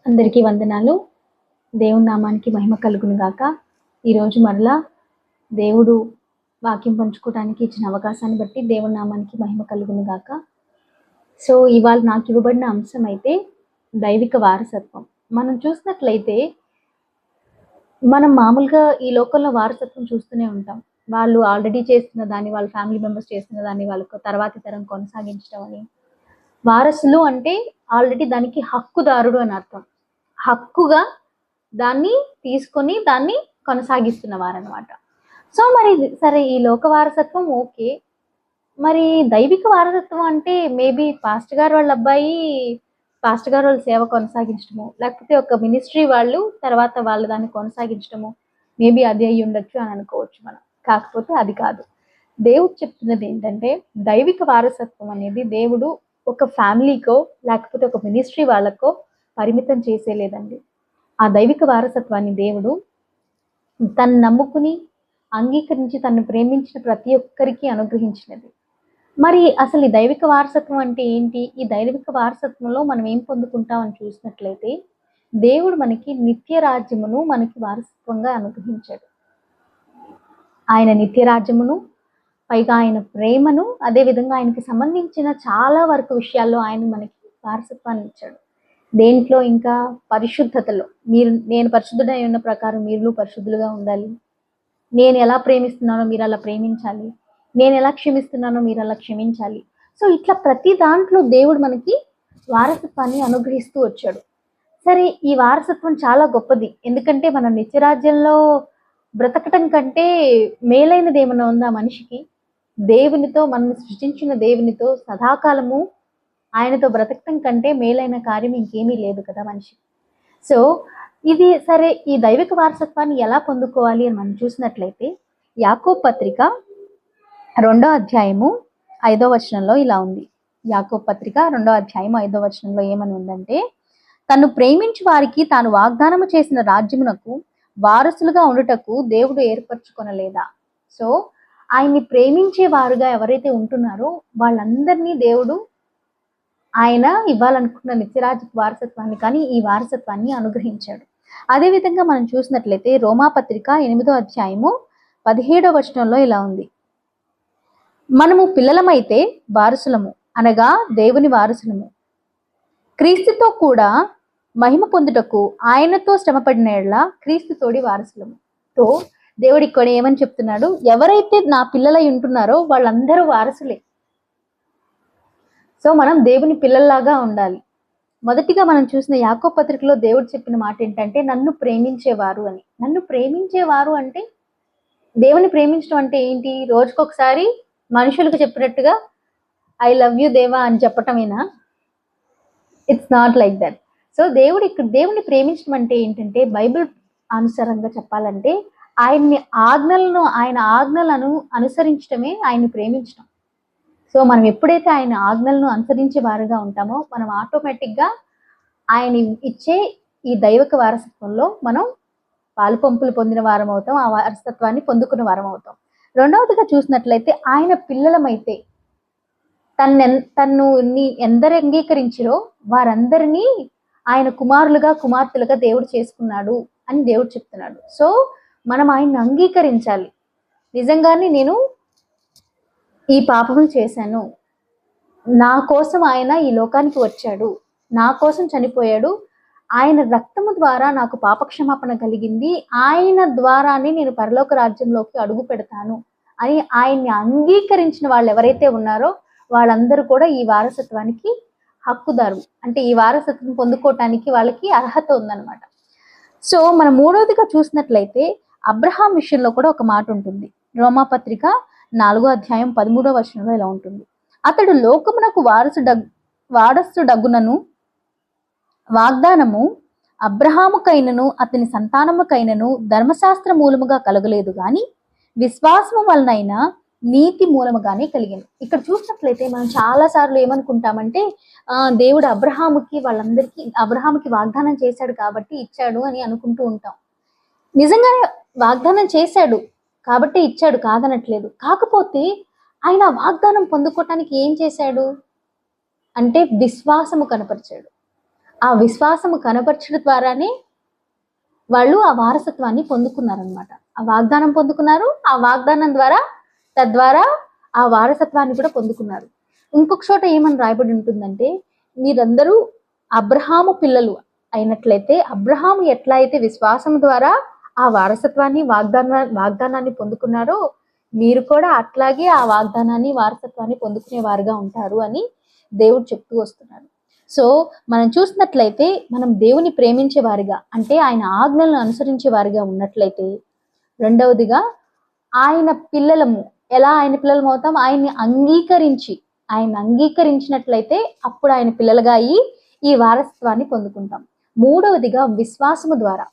అందరికీ వందనాలు. దేవుని నామానికి మహిమ కలుగును గాక. ఈరోజు మరలా దేవుడు వాక్యం పంచుకోవడానికి ఇచ్చిన అవకాశాన్ని బట్టి దేవుని నామానికి మహిమ కలుగును గాక. సో ఇవాళ నాకు ఇవ్వబడిన అంశం అయితే దైవిక వారసత్వం. మనం చూసినట్లయితే మనం మామూలుగా ఈ లోకంలో వారసత్వం చూస్తూనే ఉంటాం. వాళ్ళు ఆల్రెడీ చేస్తున్న దాన్ని, వాళ్ళ ఫ్యామిలీ మెంబర్స్ చేస్తున్న దాన్ని వాళ్ళకు తర్వాతి తరం కొనసాగించడం అని. వారసులు అంటే ఆల్రెడీ దానికి హక్కుదారుడు అని అర్థం. హక్కుగా దాన్ని తీసుకొని దాన్ని కొనసాగిస్తున్నవారనమాట. సో మరి సరే, ఈ లోక వారసత్వం ఓకే. మరి దైవిక వారసత్వం అంటే మేబీ పాస్టర్ గారు వాళ్ళ అబ్బాయి పాస్టర్ గారు వాళ్ళ సేవ కొనసాగించడము, లేకపోతే ఒక మినిస్ట్రీ వాళ్ళు తర్వాత వాళ్ళు దాన్ని కొనసాగించడము, మేబీ అది అయి ఉండొచ్చు అని అనుకోవచ్చు మనం. కాకపోతే అది కాదు. దేవుడు చెప్తున్నది ఏంటంటే, దైవిక వారసత్వం అనేది దేవుడు ఒక ఫ్యామిలీకో లేకపోతే ఒక మినిస్ట్రీ వాళ్ళకో పరిమితం చేసేలేదండి. ఆ దైవిక వారసత్వాన్ని దేవుడు తను నమ్ముకుని అంగీకరించి తను ప్రేమించిన ప్రతి ఒక్కరికి అనుగ్రహించినది. మరి అసలు ఈ దైవిక వారసత్వం అంటే ఏంటి? ఈ దైవిక వారసత్వంలో మనం ఏం పొందుకుంటామని చూసినట్లయితే, దేవుడు మనకి నిత్య రాజ్యమును మనకి వారసత్వంగా అనుగ్రహించాడు. ఆయన నిత్య రాజ్యమును, పైగా ఆయన ప్రేమను, అదేవిధంగా ఆయనకి సంబంధించిన చాలా వరకు విషయాల్లో ఆయన మనకి వారసత్వాన్ని ఇచ్చాడు. దేంట్లో? ఇంకా పరిశుద్ధతలో. నేను పరిశుద్ధుడై ఉన్న ప్రకారం మీరు పరిశుద్ధులుగా ఉండాలి. నేను ఎలా ప్రేమిస్తున్నానో మీరు అలా ప్రేమించాలి. నేను ఎలా క్షమిస్తున్నానో మీరు అలా క్షమించాలి. సో ఇట్లా ప్రతి దాంట్లో దేవుడు మనకి వారసత్వాన్ని అనుగ్రహిస్తూ వచ్చాడు. సరే, ఈ వారసత్వం చాలా గొప్పది. ఎందుకంటే మన నిత్యరాజ్యంలో బ్రతకటం కంటే మేలైనది ఏమైనా ఉందా మనిషికి? దేవునితో, మనల్ని సృష్టించిన దేవునితో సదాకాలము ఆయనతో బ్రతకటం కంటే మేలైన కార్యం ఇంకేమీ లేదు కదా మనిషి. సో ఇది సరే, ఈ దైవిక వారసత్వాన్ని ఎలా పొందుకోవాలి అని మనం చూసినట్లయితే, యాకోబు పత్రిక 2వ అధ్యాయము 5వ వచనంలో ఇలా ఉంది. యాకోబు పత్రిక 2వ అధ్యాయం 5వ వచనంలో ఏమని ఉందంటే, తను ప్రేమించు వారికి తాను వాగ్దానము చేసిన రాజ్యమునకు వారసులుగా ఉండుటకు దేవుడు ఏర్పరచుకొనలేదా? సో ఆయన్ని ప్రేమించే వారుగా ఎవరైతే ఉంటున్నారో వాళ్ళందరినీ దేవుడు ఆయన ఇవ్వాలనుకున్న నిత్యరాజ్య వారసత్వాన్ని, కానీ ఈ వారసత్వాన్ని అనుగ్రహించాడు. అదేవిధంగా మనం చూసినట్లయితే రోమాపత్రిక 8వ అధ్యాయము 17వ వచనంలో ఇలా ఉంది. మనము పిల్లలమైతే వారసులము, అనగా దేవుని వారసులము, క్రీస్తుతో కూడా మహిమ పొందుటకు ఆయనతో శ్రమపడిన ఎడల క్రీస్తుతోడి వారసులము. తో దేవుడు ఇక్కడ ఏమని చెప్తున్నాడు? ఎవరైతే నా పిల్లలై ఉంటున్నారో వాళ్ళందరూ వారసులే. సో మనం దేవుని పిల్లల్లాగా ఉండాలి. మొదటిగా మనం చూసిన యాకోబు పత్రికలో దేవుడు చెప్పిన మాట ఏంటంటే, నన్ను ప్రేమించేవారు అని. నన్ను ప్రేమించేవారు అంటే, దేవుని ప్రేమించడం అంటే ఏంటి? రోజుకొకసారి మనుషులకు చెప్పినట్టుగా ఐ లవ్ యూ దేవా అని చెప్పటమేనా? It's not like that. So దేవుడు ఇక్కడ దేవుని ప్రేమించడం అంటే ఏంటంటే, బైబిల్ అనుసారంగా చెప్పాలంటే ఆయన ఆజ్ఞలను అనుసరించడమే ఆయన్ని ప్రేమించడం. సో మనం ఎప్పుడైతే ఆయన ఆజ్ఞలను అనుసరించే వారుగా ఉంటామో, మనం ఆటోమేటిక్గా ఆయన ఇచ్చే ఈ దైవిక వారసత్వంలో మనం పాలు పంపులు పొందిన వారం అవుతాం, ఆ వారసత్వాన్ని పొందుకున్న వారం అవుతాం. రెండవదిగా చూసినట్లయితే, ఆయన పిల్లలమైతే తన్ను ఎందరు అంగీకరించిరో వారందరినీ ఆయన కుమారులుగా కుమార్తెలుగా దేవుడు చేసుకున్నాడు అని దేవుడు చెప్తున్నాడు. సో మనం ఆయన్ని అంగీకరించాలి. నిజంగానే నేను ఈ పాపములు చేశాను, నా కోసం ఆయన ఈ లోకానికి వచ్చాడు, నా కోసం చనిపోయాడు, ఆయన రక్తము ద్వారా నాకు పాపక్షమాపణ కలిగింది, ఆయన ద్వారానే నేను పరలోక రాజ్యంలోకి అడుగు పెడతాను అని ఆయన్ని అంగీకరించిన వాళ్ళు ఎవరైతే ఉన్నారో వాళ్ళందరూ కూడా ఈ వారసత్వానికి హక్కుదారు. అంటే ఈ వారసత్వం పొందుకోవటానికి వాళ్ళకి అర్హత ఉందన్నమాట. సో మనం మూడవదిగా చూసినట్లయితే, అబ్రహాం విషయంలో కూడా ఒక మాట ఉంటుంది. రోమాపత్రిక 4వ అధ్యాయం 13వ వచనంలో ఇలా ఉంటుంది. అతడు లోకమునకు వారసుడగునను వాగ్దానము అబ్రహాముకైనను అతని సంతానముకైనను ధర్మశాస్త్ర మూలముగా కలగలేదు, గాని విశ్వాసము వలనైనా నీతి మూలముగానే కలిగింది. ఇక్కడ చూసినట్లయితే మనం చాలా సార్లు ఏమనుకుంటామంటే, దేవుడు అబ్రహాముకి వాగ్దానం చేశాడు కాబట్టి ఇచ్చాడు అని అనుకుంటూ ఉంటాం. నిజంగానే వాగ్దానం చేశాడు కాబట్టి ఇచ్చాడు, కాదనట్లేదు. కాకపోతే ఆయన వాగ్దానం పొందుకోవటానికి ఏం చేశాడు అంటే విశ్వాసము కనపరిచాడు. ఆ విశ్వాసము కనపరచడం ద్వారానే వాళ్ళు ఆ వారసత్వాన్ని పొందుకున్నారనమాట. ఆ వాగ్దానం పొందుకున్నారు. ఆ వాగ్దానం ద్వారా తద్వారా ఆ వారసత్వాన్ని కూడా పొందుకున్నారు. ఇంకొక చోట ఏమని రాయబడి ఉంటుందంటే, మీరందరూ అబ్రహాము పిల్లలు అయినట్లయితే, అబ్రహాము ఎట్లా అయితే విశ్వాసం ద్వారా ఆ వారసత్వాన్ని వాగ్దానాన్ని పొందుకున్నారో, మీరు కూడా అట్లాగే ఆ వాగ్దానాన్ని వారసత్వాన్ని పొందుకునేవారుగా ఉంటారు అని దేవుడు చెప్తూ వస్తున్నారు. సో మనం చూసినట్లయితే, మనం దేవుని ప్రేమించే వారిగా, అంటే ఆయన ఆజ్ఞలను అనుసరించే వారిగా ఉన్నట్లయితే, రెండవదిగా ఆయన పిల్లలము. ఎలా ఆయన పిల్లలం అవుతాం? ఆయన్ని అంగీకరించినట్లయితే అప్పుడు ఆయన పిల్లలుగా అయ్యి ఈ వారసత్వాన్ని పొందుకుంటాం. మూడవదిగా విశ్వాసము ద్వారా.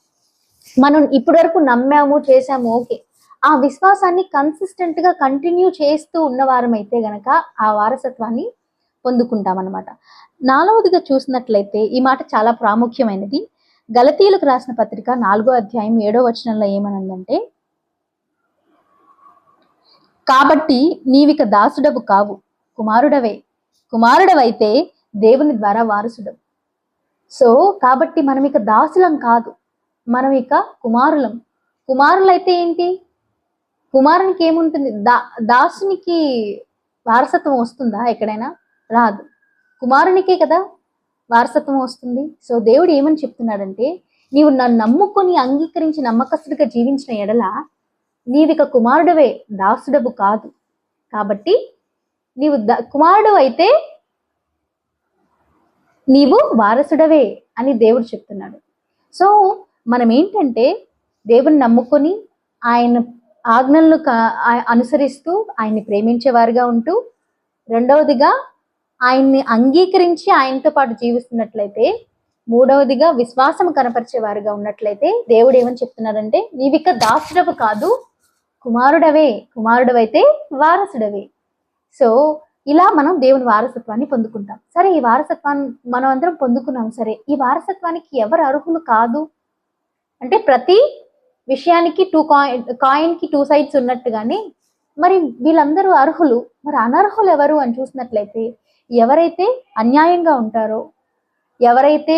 మనం ఇప్పటి వరకు నమ్మాము, చేశాము, ఓకే. ఆ విశ్వాసాన్ని కన్సిస్టెంట్ గా కంటిన్యూ చేస్తూ ఉన్నవారమైతే గనక ఆ వారసత్వాన్ని పొందుకుంటాం అనమాట. నాలుగవదిగా చూసినట్లయితే, ఈ మాట చాలా ప్రాముఖ్యమైనది. గలతీయులకు రాసిన పత్రిక 4వ అధ్యాయం 7వ వచనంలో ఏమనందంటే, కాబట్టి నీవిక దాసుడవు కావు, కుమారుడవైతే దేవుని ద్వారా వారసుడవు. సో కాబట్టి మనం ఇక దాసులం కాదు, మనం ఇక కుమారులం. కుమారులైతే ఏంటి? కుమారునికి ఏముంటుంది? దాసునికి వారసత్వం వస్తుందా? ఎక్కడైనా రాదు. కుమారునికే కదా వారసత్వం వస్తుంది. సో దేవుడు ఏమని చెప్తున్నాడంటే, నీవు నన్ను నమ్ముకొని అంగీకరించి నమ్మకస్తుడిగా జీవించిన ఎడల నీవిక కుమారుడవే, దాసుడవు కాదు. కాబట్టి నీవు కుమారుడు అయితే నీవు వారసుడవే అని దేవుడు చెప్తున్నాడు. సో మనం ఏంటంటే, దేవుని నమ్ముకొని ఆయన ఆజ్ఞలను అనుసరిస్తూ ఆయన్ని ప్రేమించేవారుగా ఉంటూ, రెండవదిగా ఆయన్ని అంగీకరించి ఆయనతో పాటు జీవిస్తున్నట్లయితే, మూడవదిగా విశ్వాసం కనపరిచేవారుగా ఉన్నట్లయితే, దేవుడు ఏమని చెప్తున్నాడంటే, నీవిక దాసుడవు కాదు, కుమారుడవైతే వారసుడవే. సో ఇలా మనం దేవుని వారసత్వాన్ని పొందుకుంటాం. సరే, ఈ వారసత్వాన్ని మనం అందరం పొందుకున్నాం. సరే, ఈ వారసత్వానికి ఎవరు అర్హులు కాదు అంటే, ప్రతి విషయానికి కాయిన్కి 2 సైడ్స్ ఉన్నట్టుగానే మరి వీళ్ళందరూ అర్హులు. మరి అనర్హులు ఎవరు అని చూసినట్లయితే, ఎవరైతే అన్యాయంగా ఉంటారో, ఎవరైతే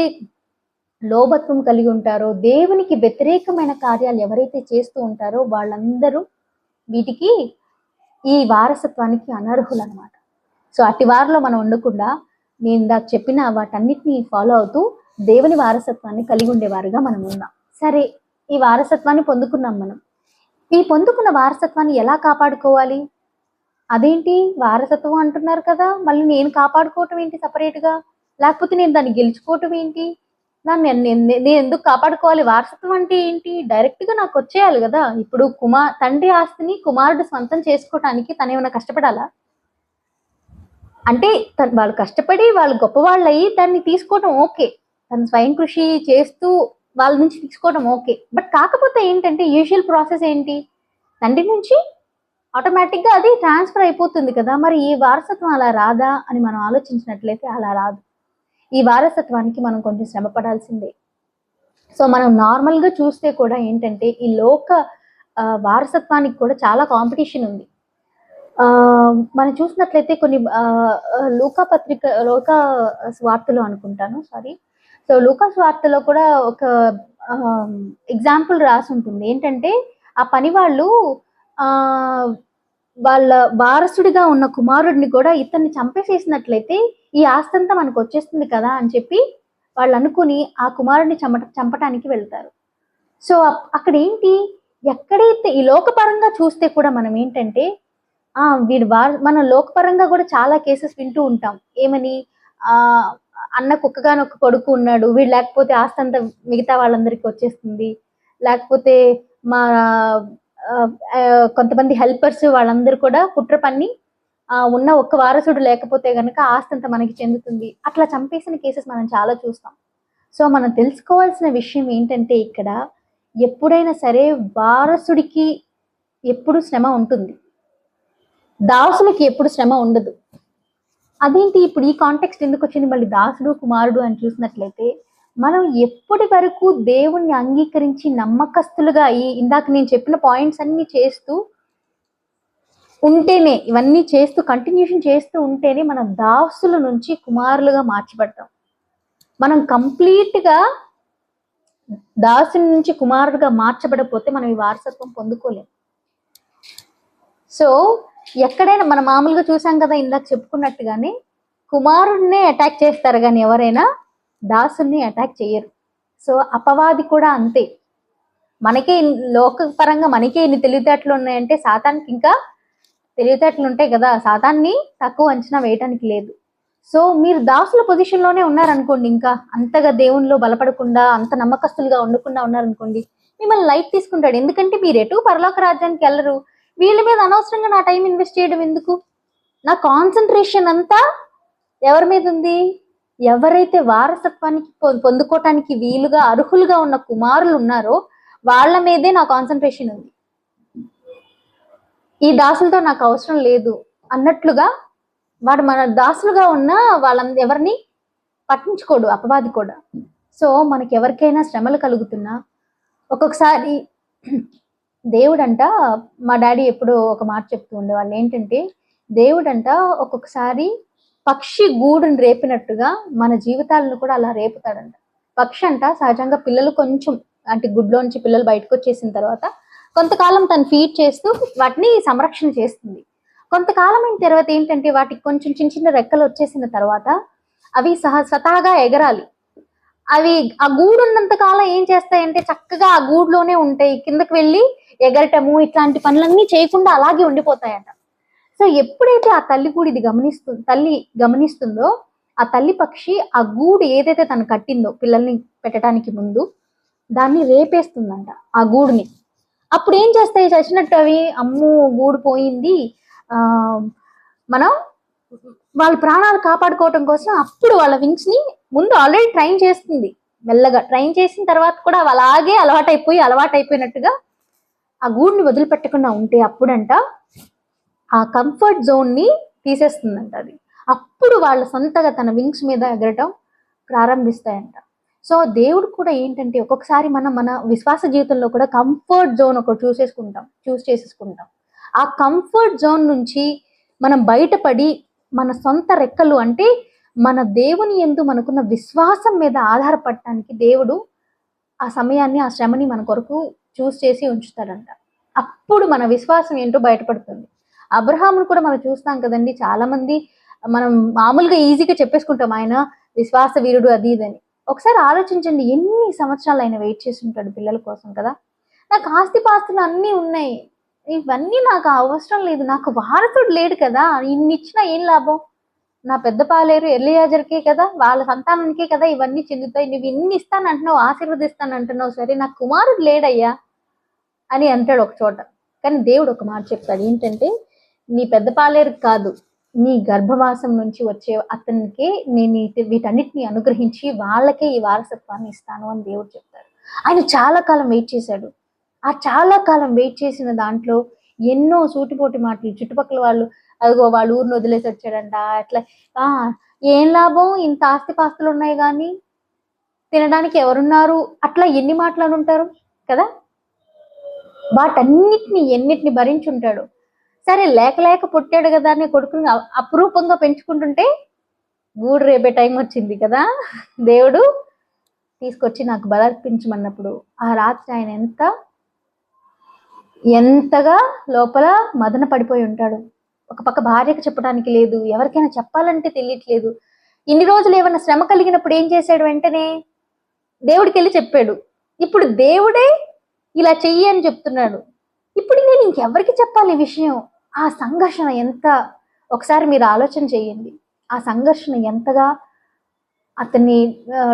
లోభత్వం కలిగి ఉంటారో, దేవునికి వ్యతిరేకమైన కార్యాలు ఎవరైతే చేస్తూ ఉంటారో, వాళ్ళందరూ వీటికి, ఈ వారసత్వానికి అనర్హులు అనమాట. సో అట్టి వారిలో మనం ఉండకుండా, నేను ఇందాక చెప్పిన వాటన్నిటిని ఫాలో అవుతూ దేవుని వారసత్వాన్ని కలిగి ఉండేవారుగా మనం ఉన్నాం. సరే, ఈ వారసత్వాన్ని పొందుకున్నాం మనం. ఈ పొందుకున్న వారసత్వాన్ని ఎలా కాపాడుకోవాలి? అదేంటి వారసత్వం అంటున్నారు కదా, మళ్ళీ నేను కాపాడుకోవటం ఏంటి సపరేట్గా? లేకపోతే నేను దాన్ని గెలుచుకోవటం ఏంటి? నేను ఎందుకు కాపాడుకోవాలి? వారసత్వం అంటే ఏంటి? డైరెక్ట్గా నాకు వచ్చేయాలి కదా. ఇప్పుడు తండ్రి ఆస్తిని కుమారుడు స్వంతం చేసుకోవటానికి తను ఏమైనా కష్టపడాలా? అంటే వాళ్ళు కష్టపడి వాళ్ళు గొప్పవాళ్ళు అయ్యి దాన్ని తీసుకోవటం ఓకే, తను స్వయం కృషి చేస్తూ వాళ్ళ నుంచి తీసుకోవడం ఓకే. బట్ కాకపోతే ఏంటంటే, యూజువల్ ప్రాసెస్ ఏంటి? తండ్రి నుంచి ఆటోమేటిక్గా అది ట్రాన్స్ఫర్ అయిపోతుంది కదా. మరి ఈ వారసత్వం అలా రాదా అని మనం ఆలోచించినట్లయితే అలా రాదు. ఈ వారసత్వానికి మనం కొంచెం శ్రమ పడాల్సిందే. సో మనం నార్మల్గా చూస్తే కూడా ఏంటంటే, ఈ లోక వారసత్వానికి కూడా చాలా కాంపిటీషన్ ఉంది. మనం చూసినట్లయితే కొన్ని లూకా స్వార్థలో అనుకుంటాను, సారీ. సో లూకా స్వార్థలో కూడా ఒక ఎగ్జాంపుల్ రాసి ఉంటుంది. ఏంటంటే, ఆ పని వాళ్ళు వాళ్ళ వారసుడిగా ఉన్న కుమారుడిని కూడా ఇతన్ని చంపేసేసినట్లయితే ఈ ఆస్తి అంతా మనకు వచ్చేస్తుంది కదా అని చెప్పి వాళ్ళు అనుకుని ఆ కుమారుడిని చంపటానికి వెళ్తారు. సో అక్కడ ఏంటి, ఎక్కడైతే ఈ లోకపరంగా చూస్తే కూడా మనం ఏంటంటే, మనం లోకపరంగా కూడా చాలా కేసెస్ వింటూ ఉంటాం. ఏమని, అన్నకు ఒక్కగానొక్క కొడుకు ఉన్నాడు, వీడు లేకపోతే ఆస్తి అంతా మిగతా వాళ్ళందరికీ వచ్చేస్తుంది, లేకపోతే మా కొంతమంది హెల్పర్స్ వాళ్ళందరూ కూడా కుట్ర పన్ని ఉన్న ఒక్క వారసుడు లేకపోతే గనక ఆస్తి అంతా మనకి చెందుతుంది, అట్లా చంపేసిన కేసెస్ మనం చాలా చూస్తాం. సో మనం తెలుసుకోవాల్సిన విషయం ఏంటంటే, ఇక్కడ ఎప్పుడైనా సరే వారసుడికి ఎప్పుడు శ్రమ ఉంటుంది, దాసులకి ఎప్పుడు శ్రమ ఉండదు. అదేంటి ఇప్పుడు ఈ కాంటెక్స్ట్ ఎందుకు వచ్చింది? మళ్ళీ దాసుడు కుమారుడు అని చూసినట్లయితే, మనం ఎప్పటి వరకు దేవుణ్ణి అంగీకరించి నమ్మకస్తులుగా ఇందాక నేను చెప్పిన పాయింట్స్ అన్ని చేస్తూ ఉంటేనే, ఇవన్నీ చేస్తూ కంటిన్యూషన్ చేస్తూ ఉంటేనే మనం దాసుల నుంచి కుమారులుగా మార్చబడతాం. మనం కంప్లీట్గా దాసుని నుంచి కుమారుడుగా మార్చబడకపోతే మనం ఈ వారసత్వం పొందుకోలేం. సో ఎక్కడైనా మనం మామూలుగా చూసాం కదా, ఇందాక చెప్పుకున్నట్టుగానే కుమారుడినే అటాక్ చేస్తారు కానీ ఎవరైనా దాసుని అటాక్ చేయరు. సో అపవాది కూడా అంతే. మనకే లోకపరంగా మనకే ఇన్ని తెలివితేటలు ఉన్నాయంటే సాతానికి ఇంకా తెలివితేటలు ఉంటాయి కదా. సాతాన్ని తక్కువ అంచనా వేయటానికి లేదు. సో మీరు దాసుల పొజిషన్లోనే ఉన్నారనుకోండి, ఇంకా అంతగా దేవునిలో బలపడకుండా అంత నమ్మకస్తులుగా ఉండకుండా ఉన్నారనుకోండి, మిమ్మల్ని లైట్ తీసుకుంటాడు. ఎందుకంటే మీరు ఎటు పరలోక రాజ్యానికి వెళ్ళరు. వీళ్ళ మీద అనవసరంగా నా టైం ఇన్వెస్ట్ చేయడం ఎందుకు? నా కాన్సన్ట్రేషన్ అంతా ఎవరి మీద ఉంది? ఎవరైతే వారసత్వానికి పొందుకోవటానికి వీలుగా అర్హులుగా ఉన్న కుమారులు ఉన్నారో వాళ్ళ మీదే నా కాన్సన్ట్రేషన్ ఉంది. ఈ దాసులతో నాకు అవసరం లేదు అన్నట్లుగా వాడు మన దాసులుగా ఉన్న ఎవరిని పట్టించుకోడు అపవాది కూడా. సో మనకి ఎవరికైనా శ్రమలు కలుగుతున్నా ఒక్కొక్కసారి దేవుడంట, మా డాడీ ఎప్పుడో ఒక మాట చెప్తూ ఉండేవాళ్ళు, ఏంటంటే దేవుడంట ఒక్కొక్కసారి పక్షి గూడుని రేపినట్టుగా మన జీవితాలను కూడా అలా రేపుతాడంట. పక్షి అంట సహజంగా పిల్లలు కొంచెం అంటే గుడ్లోంచి పిల్లలు బయటకు వచ్చేసిన తర్వాత కొంతకాలం తను ఫీడ్ చేస్తూ వాటిని సంరక్షణ చేస్తుంది. కొంతకాలం అయిన తర్వాత ఏంటంటే వాటికి కొంచెం చిన్న చిన్న రెక్కలు వచ్చేసిన తర్వాత అవి స్వతహాగా ఎగరాలి. అవి ఆ గూడు ఉన్నంత కాలం ఏం చేస్తాయంటే చక్కగా ఆ గూడులోనే ఉంటాయి, కిందకి వెళ్ళి ఎగరటము ఇట్లాంటి పనులన్నీ చేయకుండా అలాగే ఉండిపోతాయంట. సో ఎప్పుడైతే ఆ తల్లి గూడు ఇది గమనిస్తుందో ఆ తల్లి పక్షి ఆ గూడు ఏదైతే తను కట్టిందో పిల్లల్ని పెట్టడానికి ముందు దాన్ని రేపేస్తుందంట ఆ గూడుని. అప్పుడు ఏం చేస్తాయి చచ్చినట్టు అవి, అమ్మో గూడు పోయింది, మనం వాళ్ళ ప్రాణాలు కాపాడుకోవటం కోసం అప్పుడు వాళ్ళ వింగ్స్ ని ముందు ఆల్రెడీ ట్రైన్ చేస్తుంది. మెల్లగా ట్రైన్ చేసిన తర్వాత కూడా అలాగే అలవాటైపోయినట్టుగా ఆ గూడుని వదిలిపెట్టకుండా ఉంటే అప్పుడంట ఆ కంఫర్ట్ జోన్ ని తీసేస్తుందంట అది. అప్పుడు వాళ్ళ సొంతగా తన వింగ్స్ మీద ఎగరటం ప్రారంభిస్తాయంట. సో దేవుడు కూడా ఏంటంటే ఒక్కొక్కసారి మన విశ్వాస జీవితంలో కూడా కంఫర్ట్ జోన్ ఒకటి చూస్ చేసేసుకుంటాం. ఆ కంఫర్ట్ జోన్ నుంచి మనం బయటపడి మన సొంత రెక్కలు అంటే మన దేవుని యందు మనకున్న విశ్వాసం మీద ఆధారపడటానికి దేవుడు ఆ సమయాన్ని ఆ శ్రమని మన కొరకు చూస్ చేసి ఉంచుతాడంట. అప్పుడు మన విశ్వాసం ఏంటో బయటపడుతుంది. అబ్రహామును కూడా మనం చూస్తాం కదండి, చాలా మంది మనం మామూలుగా ఈజీగా చెప్పేసుకుంటాం ఆయన విశ్వాస వీరుడు అది ఇదని. ఒకసారి ఆలోచించండి, ఎన్ని సంవత్సరాలు ఆయన వెయిట్ చేసి ఉంటాడు పిల్లల కోసం కదా. నాకు ఆస్తిపాస్తులు అన్నీ ఉన్నాయి, ఇవన్నీ నాకు అవసరం లేదు, నాకు వారసుడు లేడు కదా, ఇన్ని ఇచ్చినా ఏం లాభం, నా పెద్ద పాలేరు ఎలియాజర్కే కదా, వాళ్ళ సంతానానికే కదా ఇవన్నీ చెందుతాయి, నువ్వు ఇన్ని ఇస్తానంటున్నావు, ఆశీర్వదిస్తానంటున్నావు, సరే నాకు కుమారుడు లేడయ్యా అని అంటాడు ఒక చోట. కానీ దేవుడు ఒక మాట చెప్తాడు, ఏంటంటే నీ పెద్ద పాలేరు కాదు, నీ గర్భవాసం నుంచి వచ్చే అతనికే నేను వీటన్నిటిని అనుగ్రహించి వాళ్ళకే ఈ వారసత్వాన్ని ఇస్తాను అని దేవుడు చెప్తాడు. ఆయన చాలా కాలం వెయిట్ చేశాడు. ఆ చాలా కాలం వెయిట్ చేసిన దాంట్లో ఎన్నో సూటిపోటి మాటలు, చుట్టుపక్కల వాళ్ళు అదిగో వాళ్ళ ఊరిని వదిలేసి వచ్చాడంట, అట్లా ఏం లాభం, ఇంత ఆస్తిపాస్తులు ఉన్నాయి కానీ తినడానికి ఎవరున్నారు, అట్లా ఎన్ని మాటలు ఉంటారు కదా. ఎన్నిటిని భరించుంటాడు. సరే లేక పుట్టాడు కదా అని కొడుకుని అపురూపంగా పెంచుకుంటుంటే గూడు రేపే టైం వచ్చింది కదా, దేవుడు తీసుకొచ్చి నాకు బలర్పించమన్నప్పుడు ఆ రాత్రి ఆయన ఎంతగా లోపల మదన పడిపోయి ఉంటాడు. ఒక పక్క భార్యకు చెప్పడానికి లేదు, ఎవరికైనా చెప్పాలంటే తెలియట్లేదు. ఇన్ని రోజులు ఏమైనా శ్రమ కలిగినప్పుడు ఏం చేశాడు, వెంటనే దేవుడికి వెళ్ళి చెప్పాడు. ఇప్పుడు దేవుడే ఇలా చెయ్యి అని చెప్తున్నాడు. ఇప్పుడు నేను ఇంకెవరికి చెప్పాలి ఈ విషయం? ఆ సంఘర్షణ ఒకసారి మీరు ఆలోచన చేయండి. ఆ సంఘర్షణ ఎంతగా అతన్ని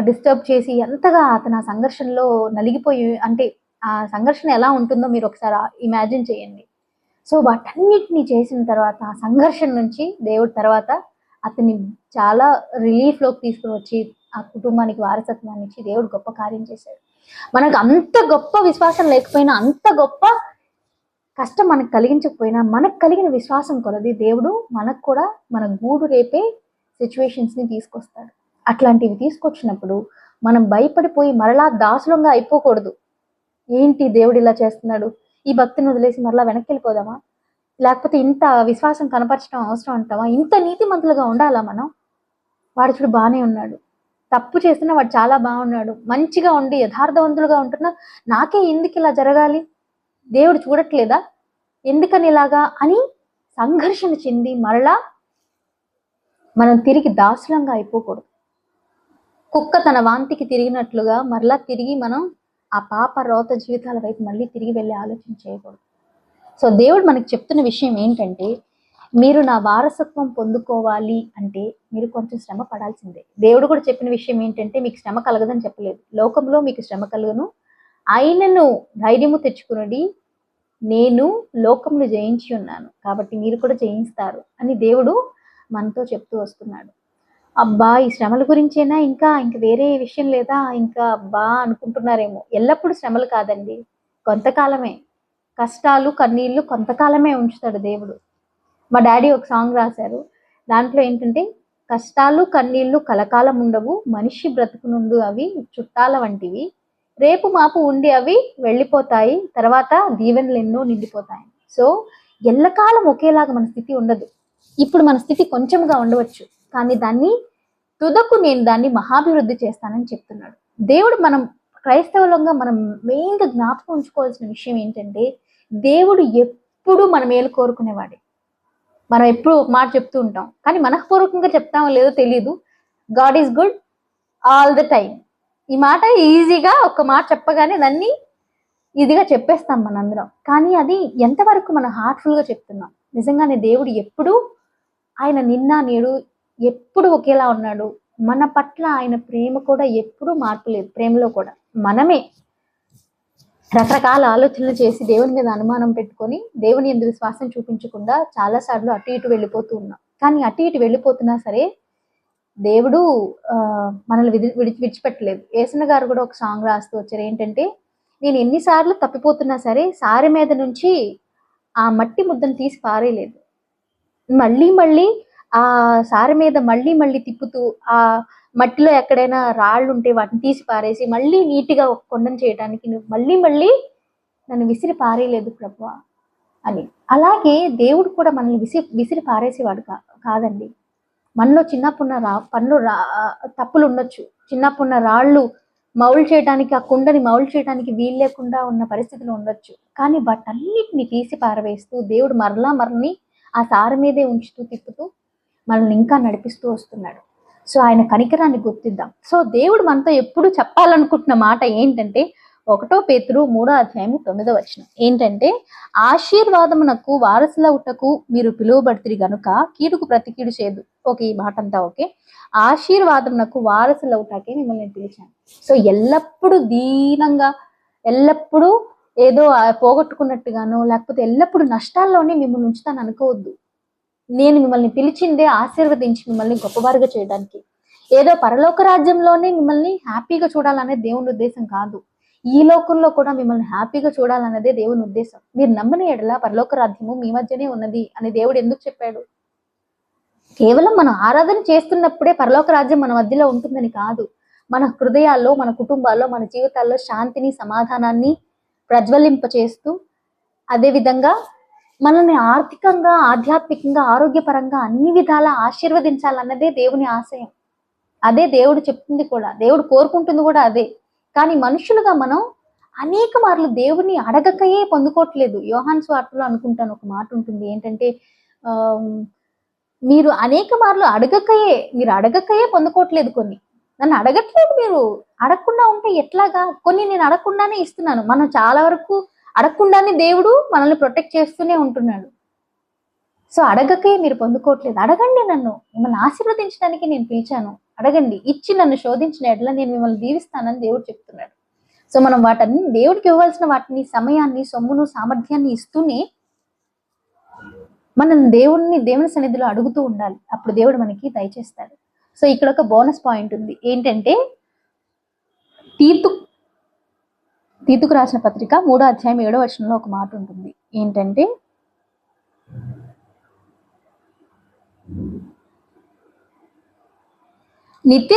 డిస్టర్బ్ చేసి, ఎంతగా అతను ఆ సంఘర్షణలో నలిగిపోయి, అంటే ఆ సంఘర్షణ ఎలా ఉంటుందో మీరు ఒకసారి ఇమాజిన్ చేయండి. సో వాటన్నిటిని చేసిన తర్వాత ఆ సంఘర్షణ నుంచి దేవుడు తర్వాత అతన్ని చాలా రిలీఫ్లోకి తీసుకుని వచ్చి ఆ కుటుంబానికి వారసత్వాన్ని ఇచ్చి దేవుడు గొప్ప కార్యం చేశాడు. మనకు అంత గొప్ప విశ్వాసం లేకపోయినా, అంత గొప్ప కష్టం మనకు కలిగించకపోయినా, మనకు కలిగిన విశ్వాసం కొలది దేవుడు మనకు కూడా మన గూడు రేపే సిచ్యువేషన్స్ని తీసుకొస్తాడు. అట్లాంటివి తీసుకొచ్చినప్పుడు మనం భయపడిపోయి మరలా దాసులంగా అయిపోకూడదు. ఏంటి దేవుడు ఇలా చేస్తున్నాడు, ఈ భక్తిని వదిలేసి మరలా వెనక్కి వెళ్ళిపోదామా, లేకపోతే ఇంత విశ్వాసం కనపరచడం అవసరం అంటావా, ఇంత నీతిమంతులుగా ఉండాలా మనం? వాడు చూడు బాగానే ఉన్నాడు, తప్పు చేస్తున్నా వాడు చాలా బాగున్నాడు, మంచిగా ఉండి యథార్థవంతులుగా ఉంటున్నా, నాకే ఎందుకు ఇలా జరగాలి, దేవుడు చూడట్లేదా, ఎందుకని ఇలాగా అని సంఘర్షణ చెంది మరలా మనం తిరిగి దాసులంగా అయిపోకూడదు. కుక్క తన వాంతికి తిరిగినట్లుగా మరలా తిరిగి మనం ఆ పాప రోత జీవితాల వైపు మళ్ళీ తిరిగి వెళ్ళి ఆలోచన చేయకూడదు. సో దేవుడు మనకి చెప్తున్న విషయం ఏంటంటే, మీరు నా వారసత్వం పొందుకోవాలి అంటే మీరు కొంచెం శ్రమ పడాల్సిందే. దేవుడు కూడా చెప్పిన విషయం ఏంటంటే, మీకు శ్రమ కలగదని చెప్పలేదు. లోకంలో మీకు శ్రమ కలుగును, ఆయనను ధైర్యము తెచ్చుకునడి, నేను లోకమును జయించి ఉన్నాను, కాబట్టి మీరు కూడా జయిస్తారు అని దేవుడు మనతో చెప్తూ వస్తున్నాడు. అబ్బా ఈ శ్రమల గురించేనా, ఇంకా వేరే విషయం లేదా, ఇంకా అబ్బా అనుకుంటున్నారేమో. ఎల్లప్పుడూ శ్రమలు కాదండి, కొంతకాలమే. కష్టాలు కన్నీళ్లు కొంతకాలమే ఉంచుతాడు దేవుడు. మా డాడీ ఒక సాంగ్ రాశారు, దాంట్లో ఏంటంటే, కష్టాలు కన్నీళ్లు కలకాలం ఉండవు, మనిషి బ్రతుకునుందు అవి చుట్టాల వంటివి, రేపు మాపు ఉండి అవి వెళ్ళిపోతాయి, తర్వాత దీవెనలు ఎన్నో నిండిపోతాయి. సో ఎల్లకాలం ఒకేలాగా మన స్థితి ఉండదు. ఇప్పుడు మన స్థితి కొంచెంగా ఉండవచ్చు, కానీ దాన్ని తుదకు నేను దాన్ని మహాభివృద్ధి చేస్తానని చెప్తున్నాడు దేవుడు. మనం క్రైస్తవులంగా మనం మెయిన్గా జ్ఞాపకం ఉంచుకోవాల్సిన విషయం ఏంటంటే, దేవుడు ఎప్పుడు మన మేలు కోరుకునేవాడే. మనం ఎప్పుడు ఒక మాట చెప్తూ ఉంటాం, కానీ మనఃపూర్వకంగా చెప్తామో లేదో తెలియదు. God is good all the time. ఈ మాట ఈజీగా ఒక మాట చెప్పగానే దాన్ని ఈజీగా చెప్పేస్తాం మనందరం, కానీ అది ఎంతవరకు మనం హార్ట్ఫుల్గా చెప్తున్నాం. నిజంగానే దేవుడు ఎప్పుడు, ఆయన నిన్న నేడు ఎప్పుడు ఒకేలా ఉన్నాడు. మన పట్ల ఆయన ప్రేమ కూడా ఎప్పుడూ మార్పు లేదు. ప్రేమలో కూడా మనమే రకరకాల ఆలోచనలు చేసి దేవుని మీద అనుమానం పెట్టుకొని దేవుని యందు విశ్వాసం చూపించకుండా చాలాసార్లు అటు ఇటు వెళ్ళిపోతూ ఉన్నాం. కానీ అటు ఇటు వెళ్ళిపోతున్నా సరే దేవుడు మనల్ని విడిచిపెట్టలేదు. యేసన్న గారు కూడా ఒక సాంగ్ రాస్తూ వచ్చారు, ఏంటంటే, నేను ఎన్నిసార్లు తప్పిపోతున్నా సరే సారె మీద నుంచి ఆ మట్టి ముద్దను తీసి పారేయలేదు, మళ్ళీ మళ్ళీ ఆ సారె మీద మళ్ళీ మళ్ళీ తిప్పుతూ ఆ మట్టిలో ఎక్కడైనా రాళ్ళు ఉంటే వాటిని తీసి పారేసి మళ్ళీ నీట్గా ఒక కొండను చేయడానికి నువ్వు మళ్ళీ మళ్ళీ నన్ను విసిరి పారేయలేదు ప్రభువా అని. అలాగే దేవుడు కూడా మనల్ని విసిరి పారేసేవాడు కాదండి. మనలో చిన్నప్పున్న తప్పులు ఉండొచ్చు, చిన్నప్పున్న రాళ్ళు మౌలు చేయడానికి, ఆ కుండని మౌలు చేయడానికి వీలు లేకుండా ఉన్న పరిస్థితులు ఉండొచ్చు, కానీ వాటన్నిటిని తీసి పారవేస్తూ దేవుడు మరలని ఆ సారె మీదే ఉంచుతూ తిప్పుతూ మనల్ని ఇంకా నడిపిస్తూ వస్తున్నాడు. సో ఆయన కనికరాన్ని గుర్తిద్దాం. సో దేవుడు మనతో ఎప్పుడు చెప్పాలనుకుంటున్న మాట ఏంటంటే, 1 పేతురు 3:9 ఏంటంటే, ఆశీర్వాదమునకు వారసులవుటకు మీరు పిలువబడితిరి గనుక కీడుకు ప్రతి కీడు చేయదు. ఓకే, ఈ మాట అంతా ఓకే. ఆశీర్వాదమునకు వారసులవుటాకే మిమ్మల్ని నేను పిలిచాను. సో ఎల్లప్పుడూ దీనంగా, ఎల్లప్పుడూ ఏదో పోగొట్టుకున్నట్టుగానో, లేకపోతే ఎల్లప్పుడూ నష్టాల్లోనే మిమ్మల్ని ఉంచుతాను అనుకోవద్దు. నేను మిమ్మల్ని పిలిచిందే ఆశీర్వదించి మిమ్మల్ని గొప్పవారుగా చేయడానికి. ఏదో పరలోక రాజ్యంలోనే మిమ్మల్ని హ్యాపీగా చూడాలనేది దేవుని ఉద్దేశం కాదు. ఈ లోకంలో కూడా మిమ్మల్ని హ్యాపీగా చూడాలన్నదే దేవుని ఉద్దేశం. మీరు నమ్మని ఎడల పరలోక రాజ్యము మీ మధ్యనే ఉన్నది అని దేవుడు ఎందుకు చెప్పాడు? కేవలం మనం ఆరాధన చేస్తున్నప్పుడే పరలోక రాజ్యం మన మధ్యలో ఉంటుందని కాదు. మన హృదయాల్లో, మన కుటుంబాల్లో, మన జీవితాల్లో శాంతిని, సమాధానాన్ని ప్రజ్వలింప చేస్తూ, అదేవిధంగా మనల్ని ఆర్థికంగా, ఆధ్యాత్మికంగా, ఆరోగ్యపరంగా అన్ని విధాలా ఆశీర్వదించాలన్నదే దేవుని ఆశయం. అదే దేవుడు చెప్తుంది కూడా, దేవుడు కోరుకుంటుంది కూడా అదే. కానీ మనుషులుగా మనం అనేక మార్లు దేవుని అడగకయే పొందుకోవట్లేదు. యోహాను సువార్తలో అనుకుంటాను ఒక మాట ఉంటుంది, ఏంటంటే, మీరు అనేక మార్లు మీరు అడగకయే పొందుకోవట్లేదు. కొన్ని నన్ను అడగట్లేదు, మీరు అడగకుండా ఉంటే ఎట్లాగా? కొన్ని నేను అడగకుండానే ఇస్తున్నాను. మనం చాలా వరకు అడగకుండానే దేవుడు మనల్ని ప్రొటెక్ట్ చేస్తూనే ఉంటున్నాడు. సో అడగకే మీరు పొందుకోవట్లేదు. అడగండి, నన్ను మిమ్మల్ని ఆశీర్వదించడానికి నేను పిలిచాను, అడగండి, ఇచ్చి నన్ను శోధించిన ఎడల నేను మిమ్మల్ని దీవిస్తానని దేవుడు చెప్తున్నాడు. సో మనం వాటన్ని దేవుడికి ఇవ్వాల్సిన వాటిని, సమయాన్ని, సొమ్మును, సామర్థ్యాన్ని ఇస్తూనే మనం దేవుని సన్నిధిలో అడుగుతూ ఉండాలి. అప్పుడు దేవుడు మనకి దయచేస్తాడు. సో ఇక్కడ ఒక బోనస్ పాయింట్ ఉంది, ఏంటంటే తీతుకు రాసిన పత్రిక 3:7 ఒక మాట ఉంటుంది, ఏంటంటే, నిత్య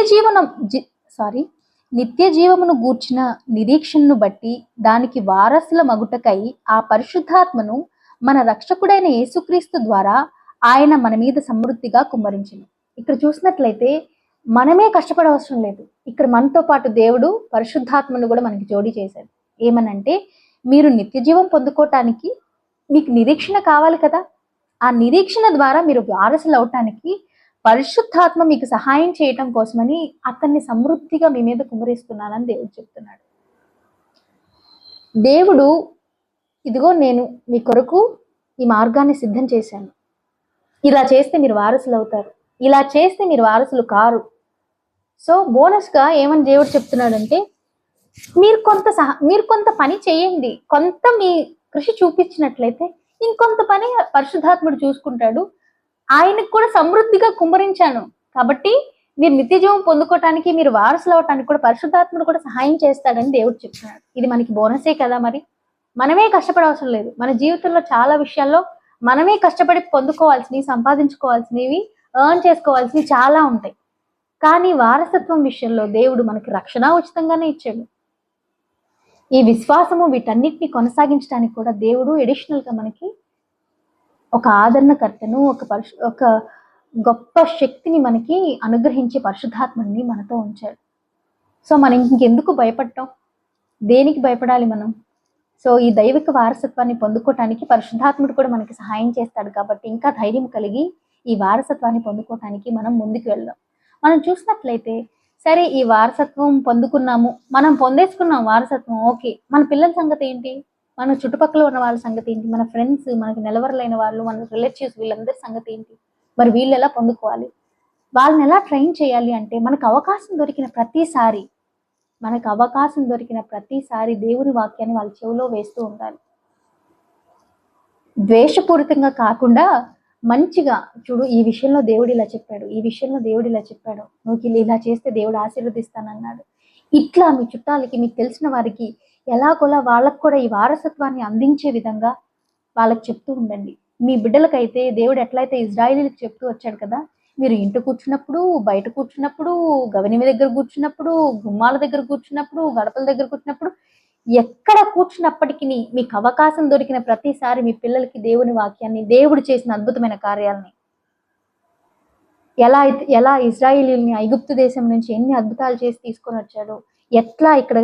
జీవమును గూర్చిన నిరీక్షణను బట్టి దానికి వారసుల మగుటకై ఆ పరిశుద్ధాత్మను మన రక్షకుడైన యేసుక్రీస్తు ద్వారా ఆయన మన మీద సమృద్ధిగా కుమ్మరించును. ఇక్కడ చూసినట్లయితే మనమే కష్టపడవసరం లేదు. ఇక్కడ మనతో పాటు దేవుడు పరిశుద్ధాత్మను కూడా మనకి జోడీ చేశాడు. ఏమనంటే, మీరు నిత్య జీవం పొందుకోవటానికి మీకు నిరీక్షణ కావాలి కదా, ఆ నిరీక్షణ ద్వారా మీరు వారసులు అవటానికి పరిశుద్ధాత్మ మీకు సహాయం చేయటం కోసమని అతన్ని సమృద్ధిగా మీ మీద కుమరిస్తున్నానని దేవుడు చెప్తున్నాడు. దేవుడు, ఇదిగో నేను మీ కొరకు ఈ మార్గాన్ని సిద్ధం చేశాను, ఇలా చేస్తే మీరు వారసులు అవుతారు, ఇలా చేస్తే మీరు వారసులు కారు. సో బోనస్గా ఏమని దేవుడు చెప్తున్నాడంటే, మీరు కొంత పని చేయండి, కొంత మీ కృషి చూపించినట్లయితే ఇంకొంత పని పరిశుద్ధాత్ముడు చూసుకుంటాడు. ఆయనకు కూడా సమృద్ధిగా కుమ్మరించాను కాబట్టి మీరు నిత్య జీవం పొందుకోవటానికి, మీరు వారసులు అవటానికి కూడా పరిశుద్ధాత్ముడు కూడా సహాయం చేస్తాడని దేవుడు చెప్తున్నాడు. ఇది మనకి బోనసే కదా. మరి మనమే కష్టపడవసరం లేదు. మన జీవితంలో చాలా విషయాల్లో మనమే కష్టపడి పొందుకోవాల్సినవి, సంపాదించుకోవాల్సినవి, ఎర్న్ చేసుకోవాల్సినవి చాలా ఉంటాయి. కానీ వారసత్వం విషయంలో దేవుడు మనకి రక్షణ ఉచితంగానే ఇచ్చాడు. ఈ విశ్వాసము వీటన్నిటిని కొనసాగించడానికి కూడా దేవుడు ఎడిషనల్గా మనకి ఒక ఆదరణకర్తను, ఒక గొప్ప శక్తిని మనకి అనుగ్రహించే పరిశుద్ధాత్మని మనతో ఉంచాడు. సో మనం ఇంకెందుకు భయపడటం? దేనికి భయపడాలి మనం? సో ఈ దైవిక వారసత్వాన్ని పొందుకోవటానికి పరిశుద్ధాత్ముడు కూడా మనకి సహాయం చేస్తాడు కాబట్టి ఇంకా ధైర్యం కలిగి ఈ వారసత్వాన్ని పొందుకోవటానికి మనం ముందుకు వెళ్దాం. మనం చూసినట్లయితే, సరే ఈ వారసత్వం పొందుకున్నాము, మనం పొందేసుకున్నాం వారసత్వం, ఓకే. మన పిల్లల సంగతి ఏంటి? మన చుట్టుపక్కల ఉన్న వాళ్ళ సంగతి ఏంటి? మన ఫ్రెండ్స్, మనకి నిలవరలైన వాళ్ళు, మన రిలేటివ్స్, వీళ్ళందరి సంగతి ఏంటి? మరి వీళ్ళు ఎలా పొందుకోవాలి? వాళ్ళని ఎలా ట్రైన్ చేయాలి అంటే, మనకు అవకాశం దొరికిన ప్రతిసారి దేవుని వాక్యాన్ని వాళ్ళ చెవిలో వేస్తూ ఉండాలి. ద్వేషపూరితంగా కాకుండా మంచిగా, చూడు ఈ విషయంలో దేవుడు ఇలా చెప్పాడు, ఈ విషయంలో దేవుడు ఇలా చెప్పాడు, నువ్వు ఇలా చేస్తే దేవుడు ఆశీర్వదిస్తానన్నాడు. ఇట్లా మీ చుట్టాలకి, మీకు తెలిసిన వారికి ఎలాగోలా వాళ్ళకు కూడా ఈ వారసత్వాన్ని అందించే విధంగా వాళ్ళకి చెప్తూ ఉండండి. మీ బిడ్డలకైతే దేవుడు ఎట్లయితే ఇజ్రాయేలీలకు చెప్తూ వచ్చాడు కదా, మీరు ఇంట కూర్చున్నప్పుడు, బయట కూర్చున్నప్పుడు, గవని దగ్గర కూర్చున్నప్పుడు, గుమ్మాల దగ్గర కూర్చున్నప్పుడు, గడపల దగ్గర కూర్చున్నప్పుడు, ఎక్కడ కూర్చున్నప్పటికీ మీకు అవకాశం దొరికిన ప్రతిసారి మీ పిల్లలకి దేవుని వాక్యాన్ని, దేవుడు చేసిన అద్భుతమైన కార్యాలని, ఎలా ఇజ్రాయేలీల్ని ఐగుప్తు దేశం నుంచి ఎన్ని అద్భుతాలు చేసి తీసుకొని వచ్చాడు, ఎట్లా ఇక్కడ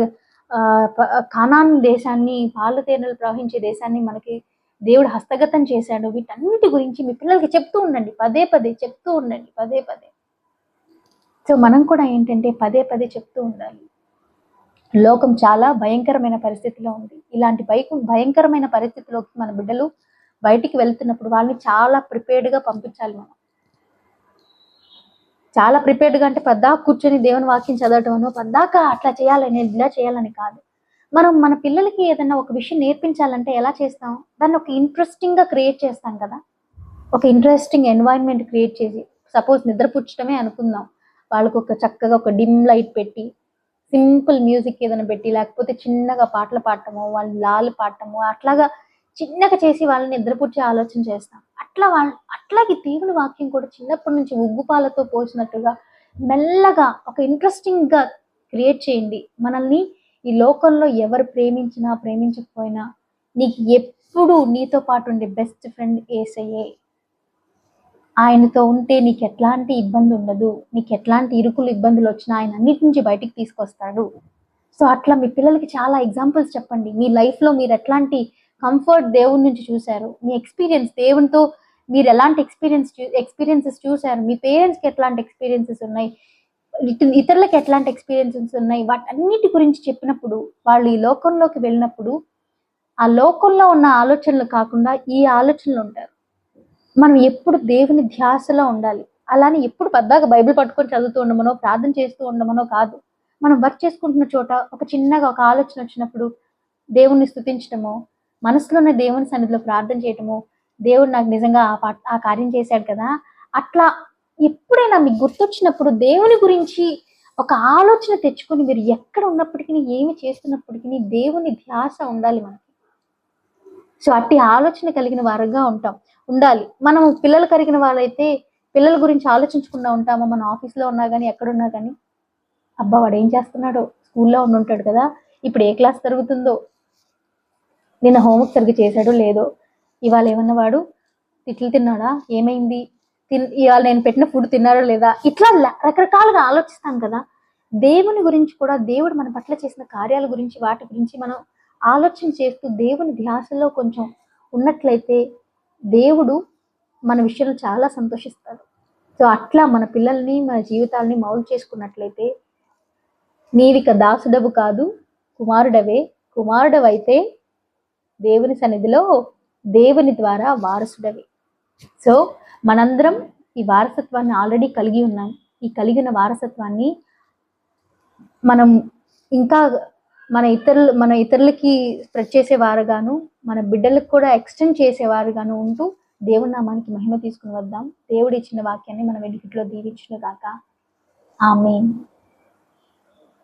కానాన్ దేశాన్ని, పాలు తేనెలు ప్రవహించే దేశాన్ని మనకి దేవుడు హస్తగతం చేశాడు, వీటన్నిటి గురించి మీ పిల్లలకి చెప్తూ ఉండండి. పదే పదే చెప్తూ ఉండండి, పదే పదే. సో మనం కూడా ఏంటంటే పదే పదే చెప్తూ ఉండాలి. లోకం చాలా భయంకరమైన పరిస్థితిలో ఉంది. ఇలాంటి భయంకరమైన పరిస్థితిలోకి మన బిడ్డలు బయటికి వెళ్తున్నప్పుడు వాళ్ళని చాలా ప్రిపేర్డ్గా పంపించాలి. మనం చాలా ప్రిపేర్డ్గా అంటే పద్దాక కూర్చొని దేవుని వాక్యం చదవటమనో, పద్దాక అట్లా చేయాలని, ఇలా చేయాలని కాదు. మనం మన పిల్లలకి ఏదైనా ఒక విషయం నేర్పించాలంటే ఎలా చేస్తాం? దాన్ని ఒక ఇంట్రెస్టింగ్గా క్రియేట్ చేస్తాం కదా. ఒక ఇంట్రెస్టింగ్ ఎన్వైరన్మెంట్ క్రియేట్ చేసి, సపోజ్ నిద్రపుచ్చటమే అనుకుందాం, వాళ్ళకు ఒక చక్కగా ఒక డిమ్ లైట్ పెట్టి, సింపుల్ మ్యూజిక్ ఏదైనా పెట్టి, లేకపోతే చిన్నగా పాటలు పాడటము, వాళ్ళు లాలు పాడటము, అట్లాగా చిన్నగా చేసి వాళ్ళని నిద్రపుచ్చే ఆలోచన చేస్తాం. అట్లాగే దేవుని వాక్యం కూడా చిన్నప్పటి నుంచి ఉగ్గుపాలతో పోసినట్టుగా మెల్లగా ఒక ఇంట్రెస్టింగ్గా క్రియేట్ చేయండి. మనల్ని ఈ లోకంలో ఎవరు ప్రేమించినా ప్రేమించకపోయినా నీకు ఎప్పుడు నీతో పాటు ఉండే బెస్ట్ ఫ్రెండ్ యేసయ్యే. ఆయనతో ఉంటే నీకు ఎట్లాంటి ఇబ్బంది ఉండదు, నీకు ఎట్లాంటి ఇబ్బందులు వచ్చినా ఆయన అన్నిటి నుంచి బయటికి తీసుకొస్తాడు. సో అట్లా మీ పిల్లలకి చాలా ఎగ్జాంపుల్స్ చెప్పండి. మీ లైఫ్లో మీరు ఎట్లాంటి కంఫర్ట్ దేవుని నుంచి చూశారు, మీ ఎక్స్పీరియన్స్ దేవునితో మీరు ఎలాంటి ఎక్స్పీరియన్సెస్ చూశారు, మీ పేరెంట్స్కి ఎట్లాంటి ఎక్స్పీరియన్సెస్ ఉన్నాయి, ఇతరులకు ఎట్లాంటి ఎక్స్పీరియన్సెస్ ఉన్నాయి, వాటన్నిటి గురించి చెప్పినప్పుడు వాళ్ళు ఈ లోకంలోకి వెళ్ళినప్పుడు ఆ లోకంలో ఉన్న ఆలోచనలు కాకుండా ఈ ఆలోచనలు ఉంటారు. మనం ఎప్పుడు దేవుని ధ్యాసలో ఉండాలి. అలానే ఎప్పుడు పద్దాక బైబిల్ పట్టుకొని చదువుతూ ఉండమనో, ప్రార్థన చేస్తూ ఉండమనో కాదు. మనం వర్క్ చేసుకుంటున్న చోట ఒక చిన్నగా ఒక ఆలోచన వచ్చినప్పుడు దేవుణ్ణి స్తుతించటమో, మనసులోనే దేవుని సన్నిధిలో ప్రార్థన చేయటమో, దేవుడు నాకు నిజంగా ఆ కార్యం చేశాడు కదా, అట్లా ఎప్పుడైనా మీకు గుర్తొచ్చినప్పుడు దేవుని గురించి ఒక ఆలోచన తెచ్చుకొని మీరు ఎక్కడ ఉన్నప్పటికీ, ఏమి చేస్తున్నప్పటికీ దేవుని ధ్యాస ఉండాలి మనకి. సో అట్టి ఆలోచన కలిగిన వారుగా ఉండాలి. మనం పిల్లలు కలిగిన వాళ్ళైతే పిల్లల గురించి ఆలోచించకుండా ఉంటామా? మన ఆఫీస్లో ఉన్నా కానీ, ఎక్కడున్నా కానీ, అబ్బా వాడు ఏం చేస్తున్నాడో, స్కూల్లో ఉంటాడు కదా, ఇప్పుడు ఏ క్లాస్ జరుగుతుందో, నిన్న హోంవర్క్ సరిగ్గా చేశాడో లేదో, ఇవాళ ఏమన్నా వాడు తిట్లు తిన్నాడా, ఏమైంది, ఇవాళ నేను పెట్టిన ఫుడ్ తిన్నారో లేదా, ఇట్లా రకరకాలుగా ఆలోచిస్తాం కదా. దేవుని గురించి కూడా, దేవుడు మన పట్ల చేసిన కార్యాల గురించి, వాటి గురించి మనం ఆలోచన చేస్తూ దేవుని ధ్యాసలో కొంచెం ఉన్నట్లయితే దేవుడు మన విషయంలో చాలా సంతోషిస్తాడు. సో అట్లా మన పిల్లల్ని, మన జీవితాలని మౌలు చేసుకున్నట్లయితే, నీవిక దాసుడవు కాదు కుమారుడవే, కుమారుడవైతే దేవుని సన్నిధిలో దేవుని ద్వారా వారసుడవే. సో మనందరం ఈ వారసత్వాన్ని ఆల్రెడీ కలిగి ఉన్నాం. ఈ కలిగిన వారసత్వాన్ని మనం ఇంకా మన ఇతరులకి స్ప్రెడ్ చేసేవారుగాను, మన బిడ్డలకు కూడా ఎక్స్టెండ్ చేసేవారుగాను ఉంటూ దేవుని నామానికి మహిమ తీసుకుని వద్దాం. దేవుడు ఇచ్చిన వాక్యాన్ని మన వెనుకట్లో దీవించును గాక. ఆమేన్.